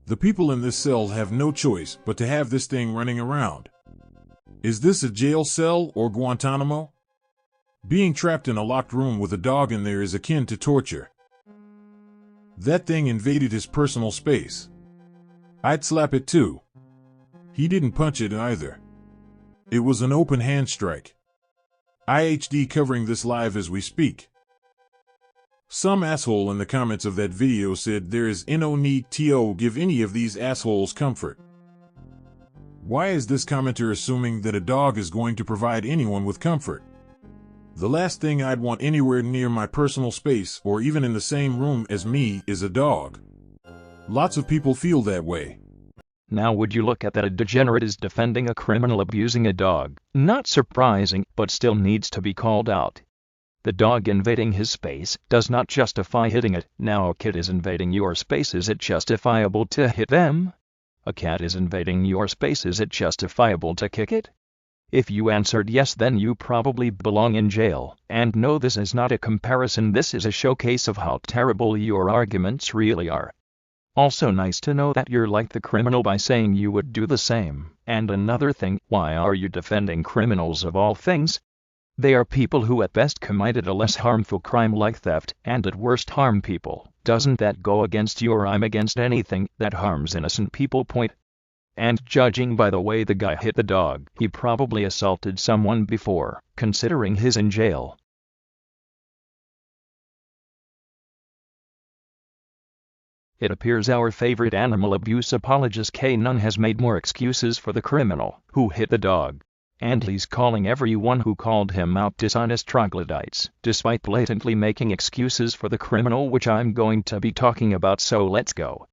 The people in this cell have no choice but to have this thing running around. Is this a jail cell or Guantanamo? Being trapped in a locked room with a dog in there is akin to torture. That thing invaded his personal space. I'd slap it too. He didn't punch it either. It was an open hand strike. IHD covering this live as we speak. Some asshole in the comments of that video said there is no need to give any of these assholes comfort. Why is this commenter assuming that a dog is going to provide anyone with comfort? The last thing I'd want anywhere near my personal space or even in the same room as me is a dog. Lots of people feel that way. Now would you look at that, a degenerate is defending a criminal abusing a dog. Not surprising, but still needs to be called out. The dog invading his space does not justify hitting it. Now a kid is invading your space, is it justifiable to hit them? A cat is invading your space, is it justifiable to kick it? If you answered yes, then you probably belong in jail. And no, this is not a comparison, this is a showcase of how terrible your arguments really are. Also nice to know that you're like the criminal by saying you would do the same. And another thing, why are you defending criminals of all things? They are people who at best committed a less harmful crime like theft, and at worst harm people. Doesn't that go against your I'm against anything that harms innocent people point? And judging by the way the guy hit the dog, he probably assaulted someone before, considering he's in jail. It appears our favorite animal abuse apologist Canine has made more excuses for the criminal who hit the dog. And he's calling everyone who called him out dishonest troglodytes, despite blatantly making excuses for the criminal, which I'm going to be talking about, so let's go.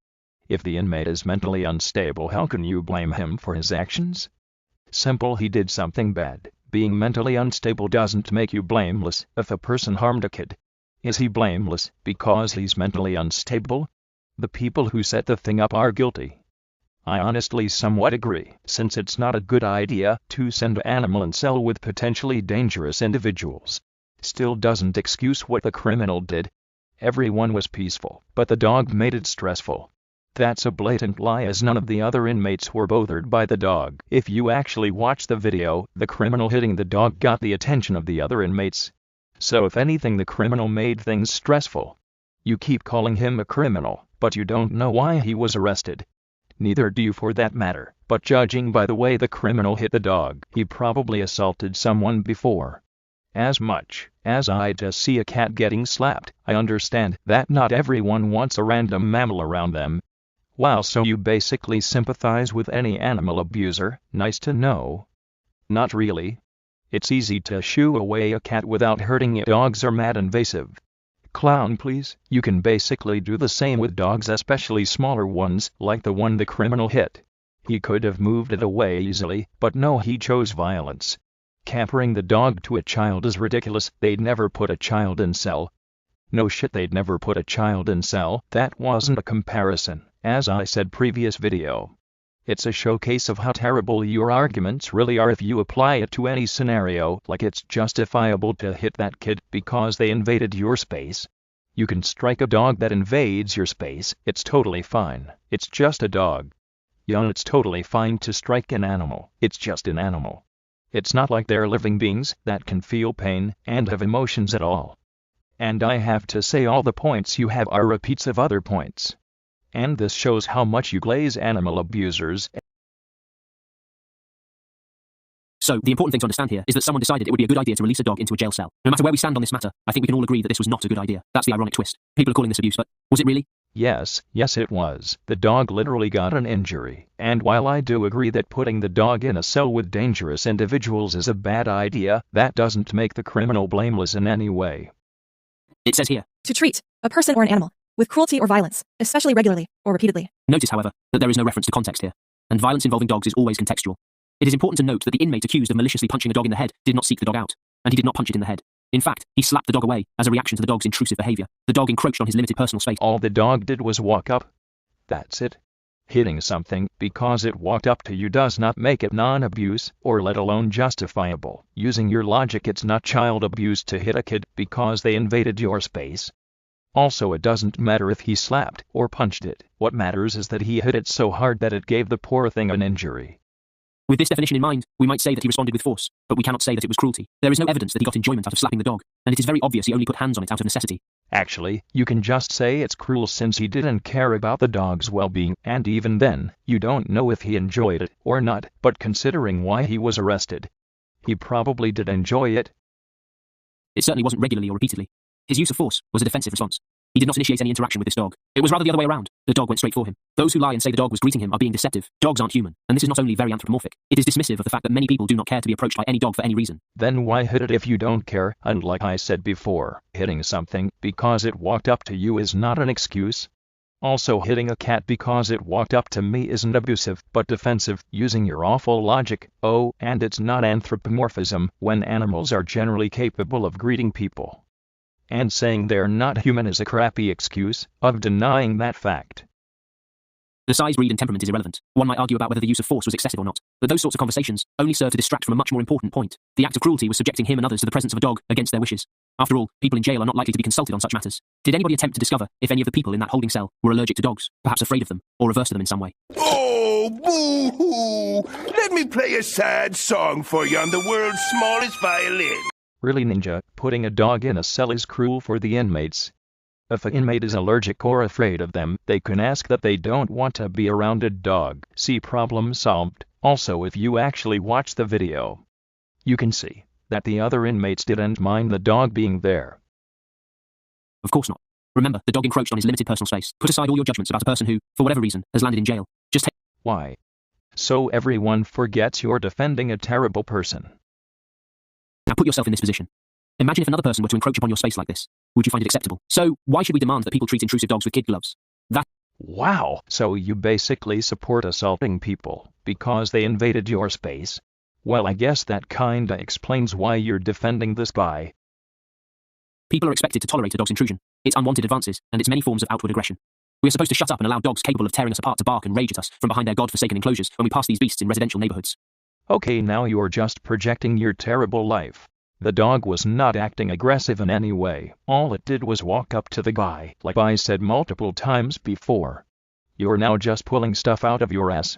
If the inmate is mentally unstable, how can you blame him for his actions? Simple, he did something bad. Being mentally unstable doesn't make you blameless. If a person harmed a kid, is he blameless because he's mentally unstable? The people who set the thing up are guilty. I honestly somewhat agree, since it's not a good idea to send an animal in cell with potentially dangerous individuals. Still doesn't excuse what the criminal did. Everyone was peaceful, but the dog made it stressful. That's a blatant lie, as none of the other inmates were bothered by the dog. If you actually watch the video, the criminal hitting the dog got the attention of the other inmates. So if anything, the criminal made things stressful. You keep calling him a criminal, but you don't know why he was arrested. Neither do you for that matter, but judging by the way the criminal hit the dog, he probably assaulted someone before. As much as I just see a cat getting slapped, I understand that not everyone wants a random mammal around them. Wow, so you basically sympathize with any animal abuser? Nice to know. Not really. It's easy to shoo away a cat without hurting it. Dogs are mad invasive. Clown, please. You can basically do the same with dogs, especially smaller ones, like the one the criminal hit. He could have moved it away easily, but no, he chose violence. Comparing the dog to a child is ridiculous. They'd never put a child in cell. No shit, they'd never put a child in cell. That wasn't a comparison, as I said previous video. It's a showcase of how terrible your arguments really are if you apply it to any scenario, like it's justifiable to hit that kid because they invaded your space. You can strike a dog that invades your space, it's totally fine. It's just a dog. Yeah, it's totally fine to strike an animal, it's just an animal. It's not like they're living beings that can feel pain and have emotions at all. And I have to say, all the points you have are repeats of other points. And this shows how much you glaze animal abusers. So, the important thing to understand here is that someone decided it would be a good idea to release a dog into a jail cell. No matter where we stand on this matter, I think we can all agree that this was not a good idea. That's the ironic twist. People are calling this abuse, but was it really? Yes it was. The dog literally got an injury. And while I do agree that putting the dog in a cell with dangerous individuals is a bad idea, that doesn't make the criminal blameless in any way. It says here, to treat a person or an animal with cruelty or violence, especially regularly or repeatedly. Notice, however, that there is no reference to context here, and violence involving dogs is always contextual. It is important to note that the inmate accused of maliciously punching a dog in the head did not seek the dog out, and he did not punch it in the head. In fact, he slapped the dog away as a reaction to the dog's intrusive behavior. The dog encroached on his limited personal space. All the dog did was walk up. That's it. Hitting something because it walked up to you does not make it non-abuse, or let alone justifiable. Using your logic, it's not child abuse to hit a kid because they invaded your space. Also, it doesn't matter if he slapped or punched it. What matters is that he hit it so hard that it gave the poor thing an injury. With this definition in mind, we might say that he responded with force, but we cannot say that it was cruelty. There is no evidence that he got enjoyment out of slapping the dog, and it is very obvious he only put hands on it out of necessity. Actually, you can just say it's cruel since he didn't care about the dog's well-being, and even then, you don't know if he enjoyed it or not, but considering why he was arrested, he probably did enjoy it. It certainly wasn't regularly or repeatedly. His use of force was a defensive response. He did not initiate any interaction with this dog. It was rather the other way around. The dog went straight for him. Those who lie and say the dog was greeting him are being deceptive. Dogs aren't human, and this is not only very anthropomorphic, it is dismissive of the fact that many people do not care to be approached by any dog for any reason. Then why hit it if you don't care? And like I said before, hitting something because it walked up to you is not an excuse. Also, hitting a cat because it walked up to me isn't abusive, but defensive, using your awful logic. Oh, and it's not anthropomorphism when animals are generally capable of greeting people. And saying they're not human is a crappy excuse of denying that fact. The size, breed, and temperament is irrelevant. One might argue about whether the use of force was excessive or not, but those sorts of conversations only serve to distract from a much more important point. The act of cruelty was subjecting him and others to the presence of a dog against their wishes. After all, people in jail are not likely to be consulted on such matters. Did anybody attempt to discover if any of the people in that holding cell were allergic to dogs, perhaps afraid of them, or averse to them in some way? Oh, boo-hoo! Let me play a sad song for you on the world's smallest violin. Really, Ninja, putting a dog in a cell is cruel for the inmates. If an inmate is allergic or afraid of them, they can ask that they don't want to be around a dog. See, problem solved. Also, if you actually watch the video, you can see that the other inmates didn't mind the dog being there. Of course not. Remember, the dog encroached on his limited personal space. Put aside all your judgments about a person who, for whatever reason, has landed in jail. Just take... Why? So everyone forgets you're defending a terrible person. Now put yourself in this position. Imagine if another person were to encroach upon your space like this. Would you find it acceptable? So, why should we demand that people treat intrusive dogs with kid gloves? Wow, so you basically support assaulting people because they invaded your space? Well, I guess that kinda explains why you're defending this guy. People are expected to tolerate a dog's intrusion, its unwanted advances, and its many forms of outward aggression. We are supposed to shut up and allow dogs capable of tearing us apart to bark and rage at us from behind their god-forsaken enclosures when we pass these beasts in residential neighborhoods. Okay, now you're just projecting your terrible life. The dog was not acting aggressive in any way. All it did was walk up to the guy, like I said multiple times before. You're now just pulling stuff out of your ass.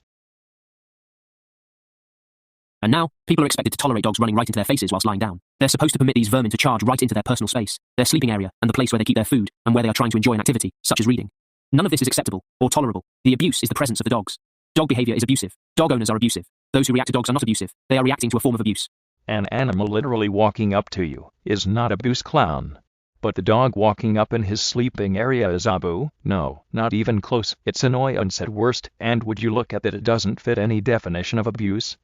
And now, people are expected to tolerate dogs running right into their faces whilst lying down. They're supposed to permit these vermin to charge right into their personal space, their sleeping area, and the place where they keep their food, and where they are trying to enjoy an activity, such as reading. None of this is acceptable or tolerable. The abuse is the presence of the dogs. Dog behavior is abusive. Dog owners are abusive. Those who react to dogs are not abusive. They are reacting to a form of abuse. An animal literally walking up to you is not abuse, clown. But the dog walking up in his sleeping area is abu? No, not even close. It's annoyance at worst, and would you look at that, it doesn't fit any definition of abuse.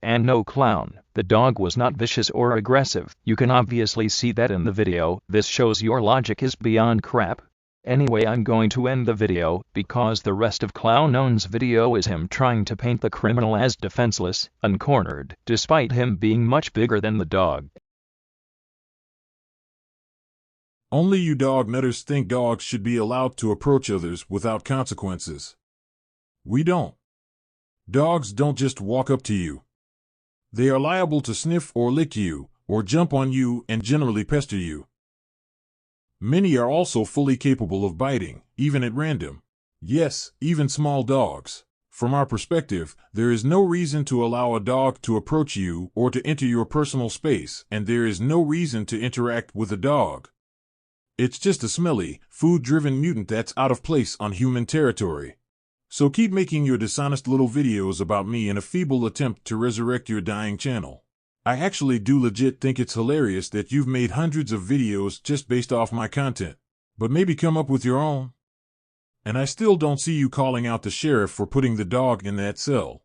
And no, clown, the dog was not vicious or aggressive. You can obviously see that in the video. This shows your logic is beyond crap. Anyway, I'm going to end the video, because the rest of Clown's video is him trying to paint the criminal as defenseless, uncornered, despite him being much bigger than the dog. Only you dog nutters think dogs should be allowed to approach others without consequences. We don't. Dogs don't just walk up to you. They are liable to sniff or lick you, or jump on you and generally pester you. Many are also fully capable of biting, even at random. Yes, even small dogs. From our perspective, there is no reason to allow a dog to approach you or to enter your personal space, and there is no reason to interact with a dog. It's just a smelly, food-driven mutant that's out of place on human territory. So keep making your dishonest little videos about me in a feeble attempt to resurrect your dying channel. I actually do legit think it's hilarious that you've made hundreds of videos just based off my content. But maybe come up with your own. And I still don't see you calling out the sheriff for putting the dog in that cell.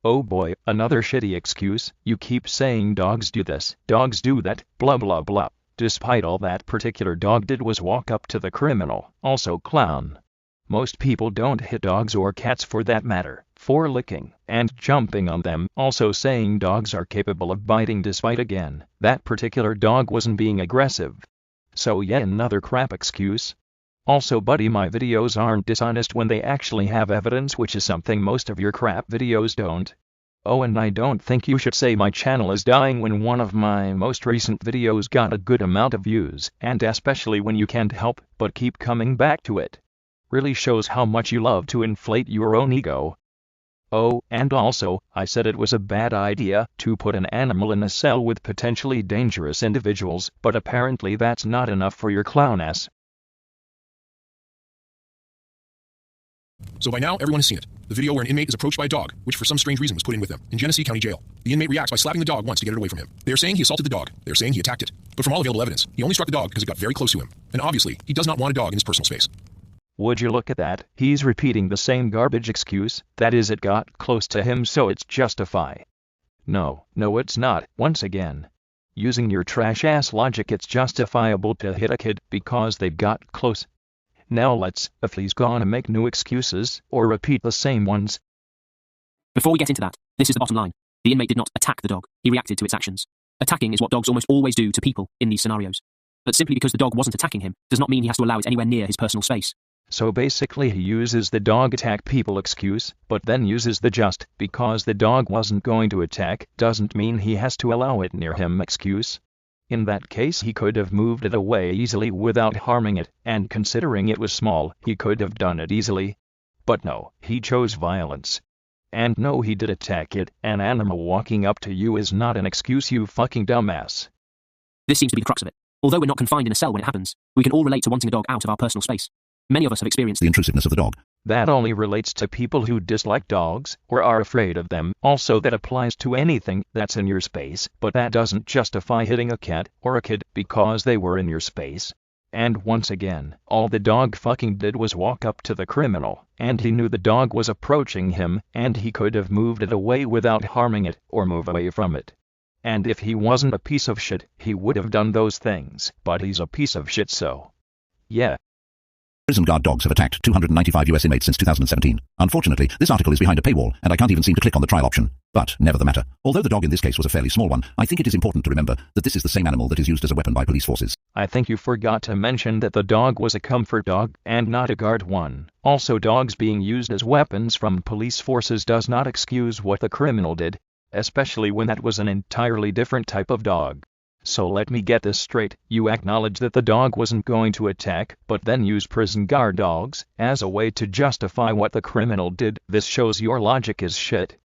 Oh boy, another shitty excuse. You keep saying dogs do this, dogs do that, blah blah blah. Despite all that particular dog did was walk up to the criminal. Also, clown. Most people don't hit dogs or cats for that matter, for licking and jumping on them. Also saying dogs are capable of biting despite again, that particular dog wasn't being aggressive. So yet another crap excuse. Also buddy, my videos aren't dishonest when they actually have evidence, which is something most of your crap videos don't. Oh, and I don't think you should say my channel is dying when one of my most recent videos got a good amount of views, and especially when you can't help but keep coming back to it. Really shows how much you love to inflate your own ego. Oh, and also, I said it was a bad idea to put an animal in a cell with potentially dangerous individuals, but apparently that's not enough for your clown ass. So by now, everyone has seen it. The video where an inmate is approached by a dog, which for some strange reason was put in with him, in Genesee County Jail. The inmate reacts by slapping the dog once to get it away from him. They are saying he assaulted the dog. They are saying he attacked it. But from all available evidence, he only struck the dog because it got very close to him. And obviously, he does not want a dog in his personal space. Would you look at that? He's repeating the same garbage excuse, that is, it got close to him so it's justified. No, it's not, once again. Using your trash-ass logic, it's justifiable to hit a kid because they got close. Now let's, if he's gonna make new excuses, or repeat the same ones. Before we get into that, this is the bottom line. The inmate did not attack the dog, he reacted to its actions. Attacking is what dogs almost always do to people in these scenarios. But simply because the dog wasn't attacking him, does not mean he has to allow it anywhere near his personal space. So basically he uses the dog attack people excuse, but then uses the just because the dog wasn't going to attack doesn't mean he has to allow it near him excuse. In that case he could have moved it away easily without harming it, and considering it was small, he could have done it easily. But no, he chose violence. And no, he did attack it. An animal walking up to you is not an excuse, you fucking dumbass. This seems to be the crux of it. Although we're not confined in a cell when it happens, we can all relate to wanting a dog out of our personal space. Many of us have experienced the intrusiveness of the dog. That only relates to people who dislike dogs, or are afraid of them. Also, that applies to anything that's in your space, but that doesn't justify hitting a cat or a kid because they were in your space. And once again, all the dog fucking did was walk up to the criminal, and he knew the dog was approaching him, and he could have moved it away without harming it, or move away from it. And if he wasn't a piece of shit, he would have done those things, but he's a piece of shit, so yeah. Prison guard dogs have attacked 295 US inmates since 2017. Unfortunately, this article is behind a paywall, and I can't even seem to click on the trial option. But never the matter. Although the dog in this case was a fairly small one, I think it is important to remember that this is the same animal that is used as a weapon by police forces. I think you forgot to mention that the dog was a comfort dog, and not a guard one. Also, dogs being used as weapons from police forces does not excuse what the criminal did, especially when that was an entirely different type of dog. So let me get this straight, you acknowledge that the dog wasn't going to attack, but then use prison guard dogs as a way to justify what the criminal did. This shows your logic is shit.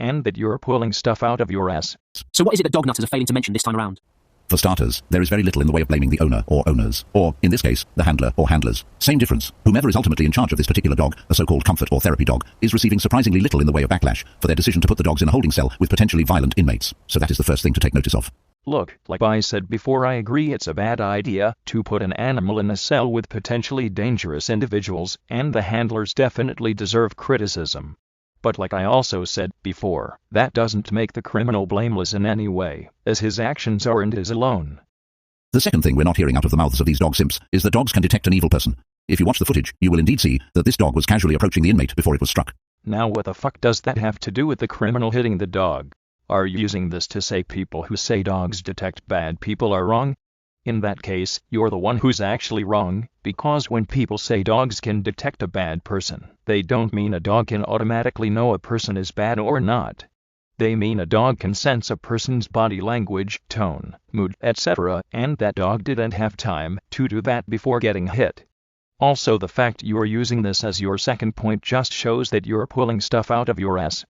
And that you're pulling stuff out of your ass. So what is it that dog nutters are failing to mention this time around? For starters, there is very little in the way of blaming the owner or owners, or, in this case, the handler or handlers. Same difference. Whomever is ultimately in charge of this particular dog, a so-called comfort or therapy dog, is receiving surprisingly little in the way of backlash for their decision to put the dogs in a holding cell with potentially violent inmates. So that is the first thing to take notice of. Look, like I said before, I agree it's a bad idea to put an animal in a cell with potentially dangerous individuals, and the handlers definitely deserve criticism. But like I also said before, that doesn't make the criminal blameless in any way, as his actions aren't his alone. The second thing we're not hearing out of the mouths of these dog simps is that dogs can detect an evil person. If you watch the footage, you will indeed see that this dog was casually approaching the inmate before it was struck. Now what the fuck does that have to do with the criminal hitting the dog? Are you using this to say people who say dogs detect bad people are wrong? In that case, you're the one who's actually wrong, because when people say dogs can detect a bad person, they don't mean a dog can automatically know a person is bad or not. They mean a dog can sense a person's body language, tone, mood, etc., and that dog didn't have time to do that before getting hit. Also, the fact you're using this as your second point just shows that you're pulling stuff out of your ass.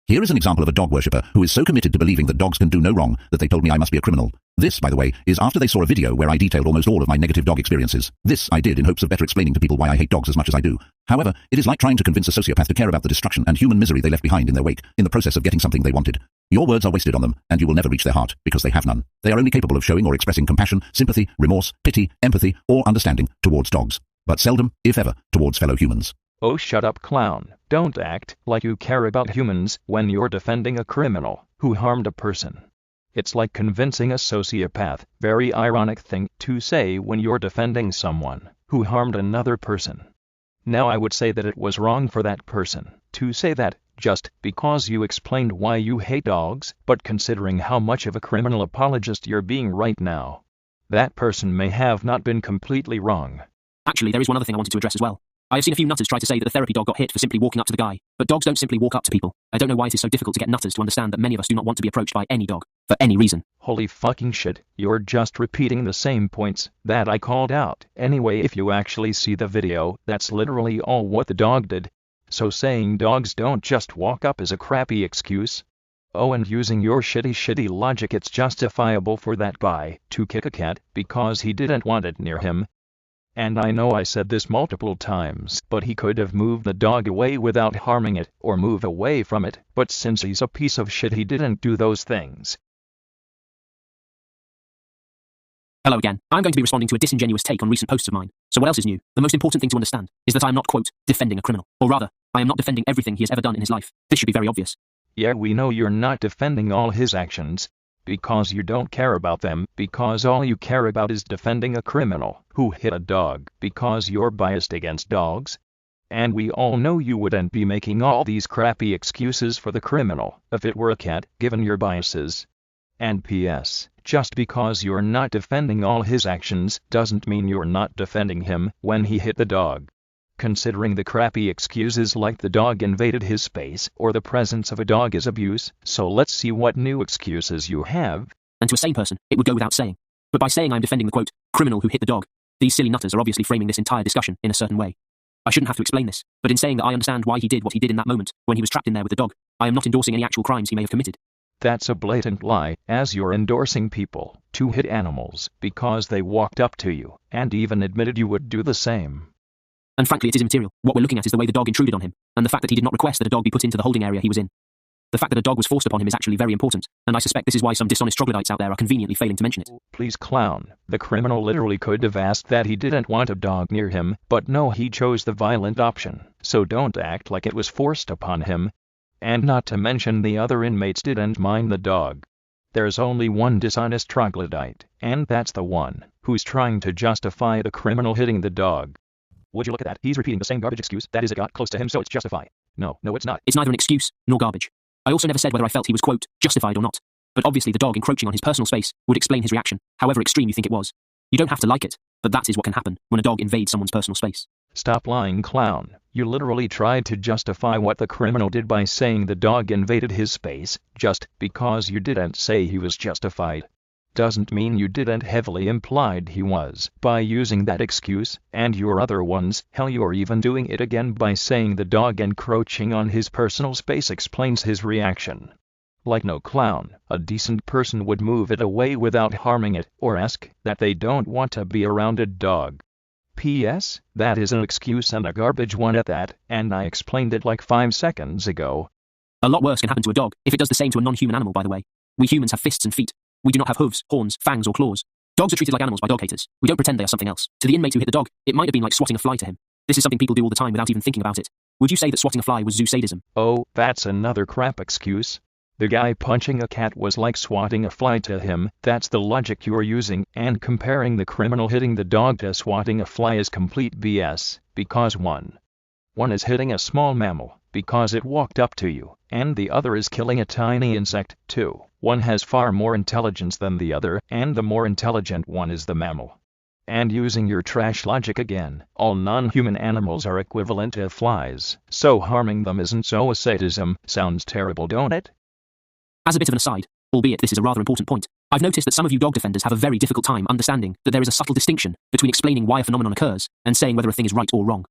Here is an example of a dog worshipper who is so committed to believing that dogs can do no wrong that they told me I must be a criminal. This, by the way, is after they saw a video where I detailed almost all of my negative dog experiences. This I did in hopes of better explaining to people why I hate dogs as much as I do. However, it is like trying to convince a sociopath to care about the destruction and human misery they left behind in their wake, in the process of getting something they wanted. Your words are wasted on them, and you will never reach their heart, because they have none. They are only capable of showing or expressing compassion, sympathy, remorse, pity, empathy, or understanding towards dogs, but seldom, if ever, towards fellow humans. Oh, shut up, clown. Don't act like you care about humans when you're defending a criminal who harmed a person. It's like convincing a sociopath. Very ironic thing to say when you're defending someone who harmed another person. Now I would say that it was wrong for that person to say that just because you explained why you hate dogs, but considering how much of a criminal apologist you're being right now, that person may have not been completely wrong. Actually, there is one other thing I wanted to address as well. I have seen a few nutters try to say that the therapy dog got hit for simply walking up to the guy, But dogs don't simply walk up to people. I don't know why it is so difficult to get nutters to understand that many of us do not want to be approached by any dog, for any reason. Holy fucking shit, you're just repeating the same points that I called out. Anyway, if you actually see the video, that's literally all what the dog did. So saying dogs don't just walk up is a crappy excuse. Oh, and using your shitty logic, it's justifiable for that guy to kick a cat because he didn't want it near him. And I know I said this multiple times, but he could have moved the dog away without harming it, or move away from it, but since he's a piece of shit, he didn't do those things. Hello again. I'm going to be responding to a disingenuous take on recent posts of mine. So what else is new? The most important thing to understand is that I am not, quote, defending a criminal. Or rather, I am not defending everything he has ever done in his life. This should be very obvious. Yeah, we know you're not defending all his actions, because you don't care about them, because all you care about is defending a criminal who hit a dog, because you're biased against dogs. And we all know you wouldn't be making all these crappy excuses for the criminal if it were a cat, given your biases. And P.S., just because you're not defending all his actions doesn't mean you're not defending him when he hit the dog. Considering the crappy excuses like the dog invaded his space or the presence of a dog is abuse, so let's see what new excuses you have. And to a sane person, it would go without saying. But by saying I'm defending the, quote, criminal who hit the dog, these silly nutters are obviously framing this entire discussion in a certain way. I shouldn't have to explain this, but in saying that I understand why he did what he did in that moment, when he was trapped in there with the dog, I am not endorsing any actual crimes he may have committed. That's a blatant lie, as you're endorsing people to hit animals because they walked up to you and even admitted you would do the same. And frankly, it is immaterial. What we're looking at is the way the dog intruded on him, and the fact that he did not request that a dog be put into the holding area he was in. The fact that a dog was forced upon him is actually very important, and I suspect this is why some dishonest troglodytes out there are conveniently failing to mention it. Please, clown. The criminal literally could have asked that he didn't want a dog near him, but no, he chose the violent option. So don't act like it was forced upon him. And not to mention the other inmates didn't mind the dog. There's only one dishonest troglodyte, and that's the one who's trying to justify the criminal hitting the dog. Would you look at that? He's repeating the same garbage excuse. That is, it got close to him, so it's justified. No, it's not. It's neither an excuse nor garbage. I also never said whether I felt he was, quote, justified or not. But obviously the dog encroaching on his personal space would explain his reaction, however extreme you think it was. You don't have to like it, but that is what can happen when a dog invades someone's personal space. Stop lying, clown. You literally tried to justify what the criminal did by saying the dog invaded his space, just because you didn't say he was justified. Doesn't mean you didn't heavily implied he was by using that excuse, and your other ones. Hell, you're even doing it again by saying the dog encroaching on his personal space explains his reaction. Like, no, clown, a decent person would move it away without harming it, or ask that they don't want to be around a dog. P.S. That is an excuse and a garbage one at that, and I explained it like 5 seconds ago. A lot worse can happen to a dog if it does the same to a non-human animal, by the way. We humans have fists and feet. We do not have hooves, horns, fangs, or claws. Dogs are treated like animals by dog haters. We don't pretend they are something else. To the inmate who hit the dog, it might have been like swatting a fly to him. This is something people do all the time without even thinking about it. Would you say that swatting a fly was zoo sadism? Oh, that's another crap excuse. The guy punching a cat was like swatting a fly to him. That's the logic you're using, and comparing the criminal hitting the dog to swatting a fly is complete BS, because one is hitting a small mammal because it walked up to you, and the other is killing a tiny insect. 2. One has far more intelligence than the other, and the more intelligent one is the mammal. And using your trash logic again, all non-human animals are equivalent to flies, so harming them isn't so sadism. Sounds terrible, don't it? As a bit of an aside, albeit this is a rather important point, I've noticed that some of you dog defenders have a very difficult time understanding that there is a subtle distinction between explaining why a phenomenon occurs and saying whether a thing is right or wrong.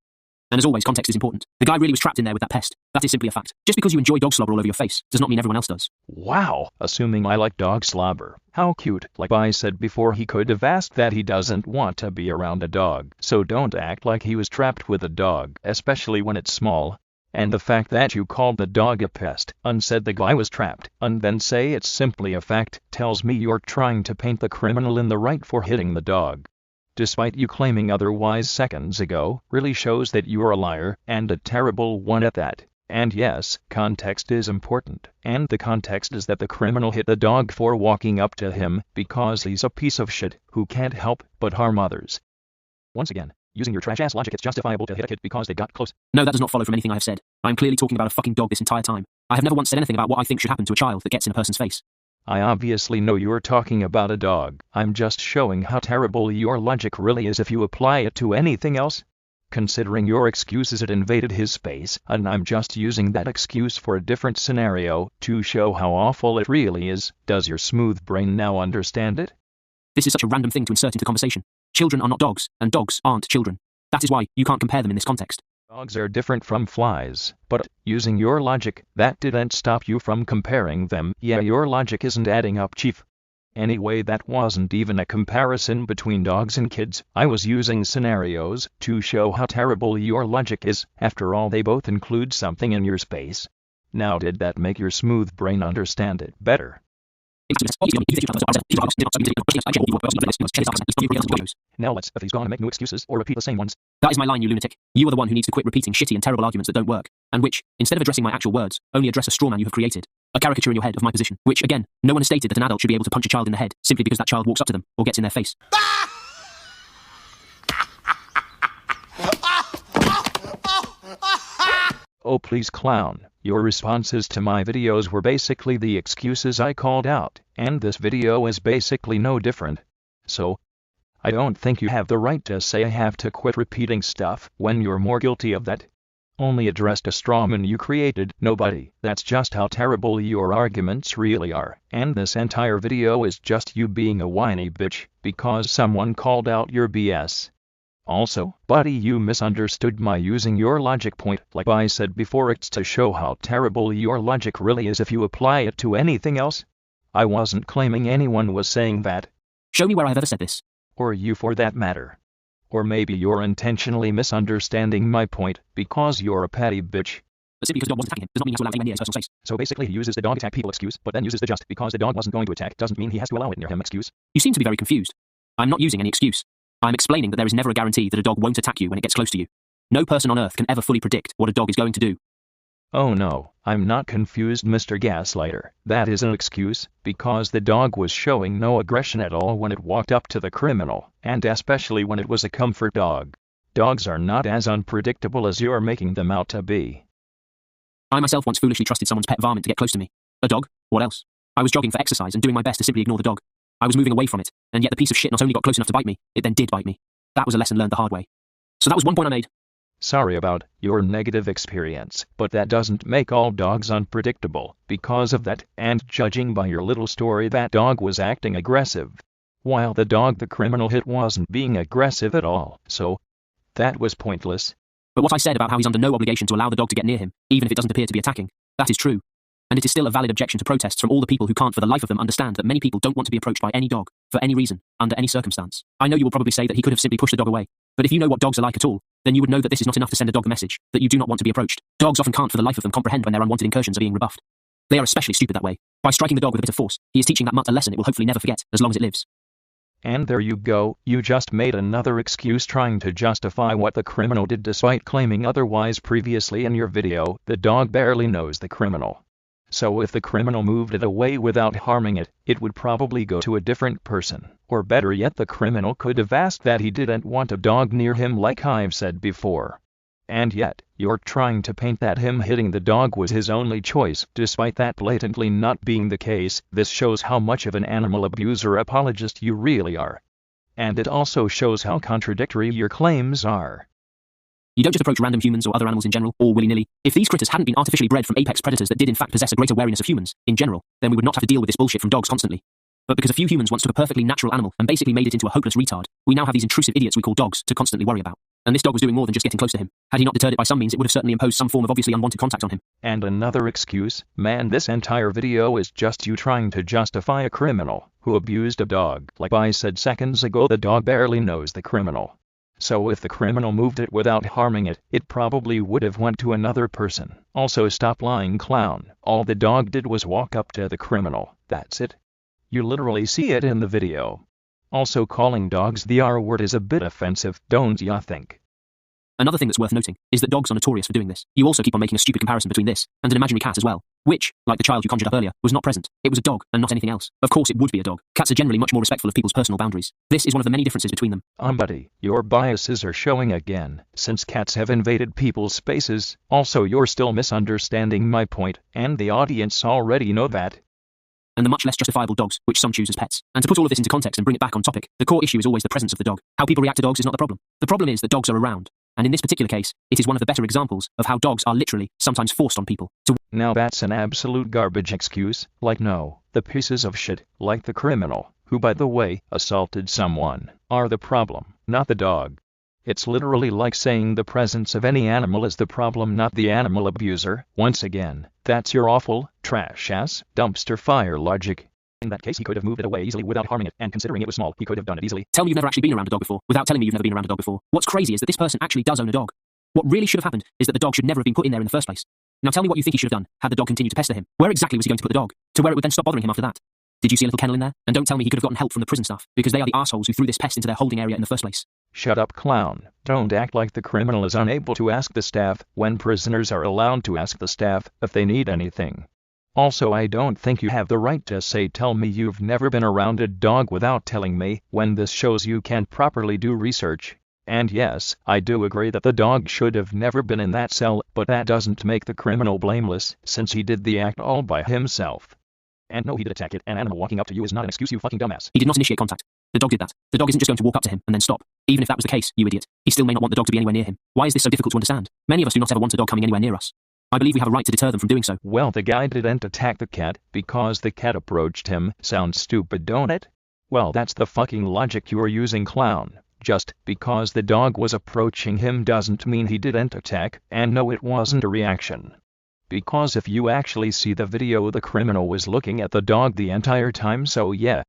And as always, context is important. The guy really was trapped in there with that pest. That is simply a fact. Just because you enjoy dog slobber all over your face does not mean everyone else does. Wow, assuming I like dog slobber. How cute. Like I said before, he could have asked that he doesn't want to be around a dog. So don't act like he was trapped with a dog, especially when it's small. And the fact that you called the dog a pest, and said the guy was trapped, and then say it's simply a fact, tells me you're trying to paint the criminal in the right for hitting the dog. Despite you claiming otherwise seconds ago, really shows that you're a liar, and a terrible one at that. And yes, context is important, and the context is that the criminal hit the dog for walking up to him, because he's a piece of shit, who can't help but harm others. Once again, using your trash-ass logic, it's justifiable to hit a kid because they got close. No, that does not follow from anything I have said. I am clearly talking about a fucking dog this entire time. I have never once said anything about what I think should happen to a child that gets in a person's face. I obviously know you're talking about a dog. I'm just showing how terrible your logic really is if you apply it to anything else. Considering your excuses, it invaded his space, and I'm just using that excuse for a different scenario to show how awful it really is. Does your smooth brain now understand it? This is such a random thing to insert into conversation. Children are not dogs, and dogs aren't children. That is why you can't compare them in this context. Dogs are different from flies, but using your logic, that didn't stop you from comparing them. Yeah, your logic isn't adding up, Chief. Anyway, that wasn't even a comparison between dogs and kids. I was using scenarios to show how terrible your logic is. After all, they both include something in your space. Now, did that make your smooth brain understand it better? Now let's, if he's gonna make new excuses or repeat the same ones. That is my line, you lunatic. You are the one who needs to quit repeating shitty and terrible arguments that don't work, and which, instead of addressing my actual words, only address a straw man you have created. A caricature in your head of my position, which, again, no one has stated that an adult should be able to punch a child in the head simply because that child walks up to them or gets in their face. Oh please, clown. Your responses to my videos were basically the excuses I called out, and this video is basically no different. So, I don't think you have the right to say I have to quit repeating stuff when you're more guilty of that. Only addressed a strawman you created, nobody. That's just how terrible your arguments really are, and this entire video is just you being a whiny bitch because someone called out your BS. Also, buddy, you misunderstood my using your logic point. Like I said before, it's to show how terrible your logic really is if you apply it to anything else. I wasn't claiming anyone was saying that. Show me where I've ever said this. Or you for that matter. Or maybe you're intentionally misunderstanding my point because you're a petty bitch. But simply because the dog wasn't attacking him does not mean he has to allow anywhere near his personal space. So basically he uses the dog attack people excuse, but then uses the just because the dog wasn't going to attack doesn't mean he has to allow it near him excuse. You seem to be very confused. I'm not using any excuse. I'm explaining that there is never a guarantee that a dog won't attack you when it gets close to you. No person on earth can ever fully predict what a dog is going to do. Oh no, I'm not confused, Mr. Gaslighter. That is an excuse, because the dog was showing no aggression at all when it walked up to the criminal, and especially when it was a comfort dog. Dogs are not as unpredictable as you're making them out to be. I myself once foolishly trusted someone's pet varmint to get close to me. A dog? What else? I was jogging for exercise and doing my best to simply ignore the dog. I was moving away from it, and yet the piece of shit not only got close enough to bite me, it then did bite me. That was a lesson learned the hard way. So that was one point I made. Sorry about your negative experience, but that doesn't make all dogs unpredictable. Because of that, and judging by your little story, that dog was acting aggressive, while the dog the criminal hit wasn't being aggressive at all, so that was pointless. But what I said about how he's under no obligation to allow the dog to get near him, even if it doesn't appear to be attacking, that is true. And it is still a valid objection to protests from all the people who can't for the life of them understand that many people don't want to be approached by any dog, for any reason, under any circumstance. I know you will probably say that he could have simply pushed the dog away, but if you know what dogs are like at all, then you would know that this is not enough to send a dog a message that you do not want to be approached. Dogs often can't for the life of them comprehend when their unwanted incursions are being rebuffed. They are especially stupid that way. By striking the dog with a bit of force, he is teaching that mutt a lesson it will hopefully never forget, as long as it lives. And there you go, you just made another excuse trying to justify what the criminal did despite claiming otherwise previously in your video. The dog barely knows the criminal. So if the criminal moved it away without harming it, it would probably go to a different person. Or better yet, the criminal could have asked that he didn't want a dog near him like I've said before. And yet, you're trying to paint that him hitting the dog was his only choice, despite that blatantly not being the case. This shows how much of an animal abuser apologist you really are. And it also shows how contradictory your claims are. You don't just approach random humans or other animals in general, all willy-nilly. If these critters hadn't been artificially bred from apex predators that did in fact possess a greater wariness of humans, in general, then we would not have to deal with this bullshit from dogs constantly. But because a few humans once took a perfectly natural animal and basically made it into a hopeless retard, we now have these intrusive idiots we call dogs to constantly worry about. And this dog was doing more than just getting close to him. Had he not deterred it by some means, it would have certainly imposed some form of obviously unwanted contact on him. And another excuse? Man, this entire video is just you trying to justify a criminal who abused a dog. Like I said seconds ago, the dog barely knows the criminal. So if the criminal moved it without harming it, it probably would have went to another person. Also, stop lying, clown. All the dog did was walk up to the criminal. That's it. You literally see it in the video. Also, calling dogs the R word is a bit offensive, don't ya think? Another thing that's worth noting is that dogs are notorious for doing this. You also keep on making a stupid comparison between this and an imaginary cat as well, which, like the child you conjured up earlier, was not present. It was a dog and not anything else. Of course it would be a dog. Cats are generally much more respectful of people's personal boundaries. This is one of the many differences between them. Buddy, your biases are showing again, since cats have invaded people's spaces. Also, you're still misunderstanding my point, and the audience already know that. And the much less justifiable dogs, which some choose as pets. And to put all of this into context and bring it back on topic, the core issue is always the presence of the dog. How people react to dogs is not the problem. The problem is that dogs are around. And in this particular case, it is one of the better examples of how dogs are literally sometimes forced on people to. Now that's an absolute garbage excuse. Like no, the pieces of shit, like the criminal, who by the way, assaulted someone, are the problem, not the dog. It's literally like saying the presence of any animal is the problem, not the animal abuser. Once again, that's your awful, trash-ass, dumpster fire logic. In that case, he could have moved it away easily without harming it, and considering it was small, he could have done it easily. Tell me you've never actually been around a dog before, without telling me you've never been around a dog before. What's crazy is that this person actually does own a dog. What really should have happened is that the dog should never have been put in there in the first place. Now tell me what you think he should have done, had the dog continued to pester him. Where exactly was he going to put the dog? To where it would then stop bothering him after that? Did you see a little kennel in there? And don't tell me he could have gotten help from the prison staff, because they are the assholes who threw this pest into their holding area in the first place. Shut up, clown. Don't act like the criminal is unable to ask the staff, when prisoners are allowed to ask the staff if they need anything. Also, I don't think you have the right to tell me you've never been around a dog without telling me, when this shows you can't properly do research. And yes, I do agree that the dog should have never been in that cell, but that doesn't make the criminal blameless, since he did the act all by himself. And no, he did attack it. An animal walking up to you is not an excuse, you fucking dumbass. He did not initiate contact. The dog did that. The dog isn't just going to walk up to him and then stop. Even if that was the case, you idiot, he still may not want the dog to be anywhere near him. Why is this so difficult to understand? Many of us do not ever want a dog coming anywhere near us. I believe we have a right to deter them from doing so. Well, the guy didn't attack the cat because the cat approached him. Sounds stupid, don't it? Well, that's the fucking logic you are using, clown. Just because the dog was approaching him doesn't mean he didn't attack, and no, it wasn't a reaction. Because if you actually see the video, the criminal was looking at the dog the entire time, so yeah.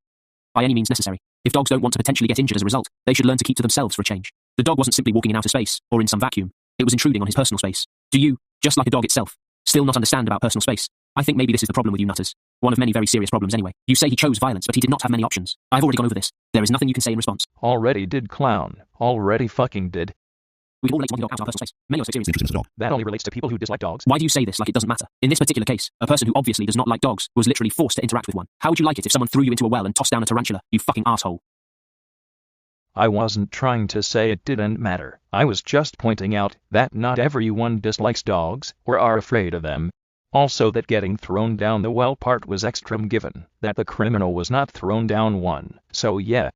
By any means necessary. If dogs don't want to potentially get injured as a result, they should learn to keep to themselves for a change. The dog wasn't simply walking in outer space, or in some vacuum. It was intruding on his personal space. Do you, just like a dog itself, still not understand about personal space? I think maybe this is the problem with you nutters. One of many very serious problems anyway. You say he chose violence, but he did not have many options. I've already gone over this. There is nothing you can say in response. Already did, clown. Already fucking did. We all relate to wanting a dog out of our personal space. Many of us experience Interesting to the dog. That only relates to people who dislike dogs. Why do you say this like it doesn't matter? In this particular case, a person who obviously does not like dogs was literally forced to interact with one. How would you like it if someone threw you into a well and tossed down a tarantula, you fucking asshole? I wasn't trying to say it didn't matter. I was just pointing out that not everyone dislikes dogs, or are afraid of them. Also, that getting thrown down the well part was extreme, given that the criminal was not thrown down one. So yeah.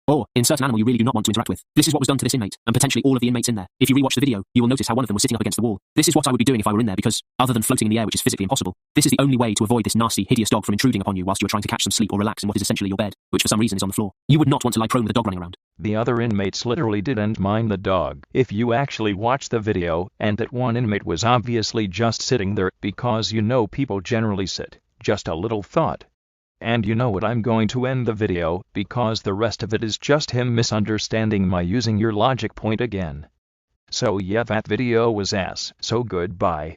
Or, insert an animal you really do not want to interact with. This is what was done to this inmate, and potentially all of the inmates in there. If you rewatch the video, you will notice how one of them was sitting up against the wall. This is what I would be doing if I were in there because, other than floating in the air, which is physically impossible, this is the only way to avoid this nasty, hideous dog from intruding upon you whilst you are trying to catch some sleep or relax in what is essentially your bed, which for some reason is on the floor. You would not want to lie prone with a dog running around. The other inmates literally didn't mind the dog. If you actually watch the video, and that one inmate was obviously just sitting there, because you know people generally sit. Just a little thought. And you know what, I'm going to end the video, because the rest of it is just him misunderstanding my using your logic point again. So yeah, that video was ass, so goodbye.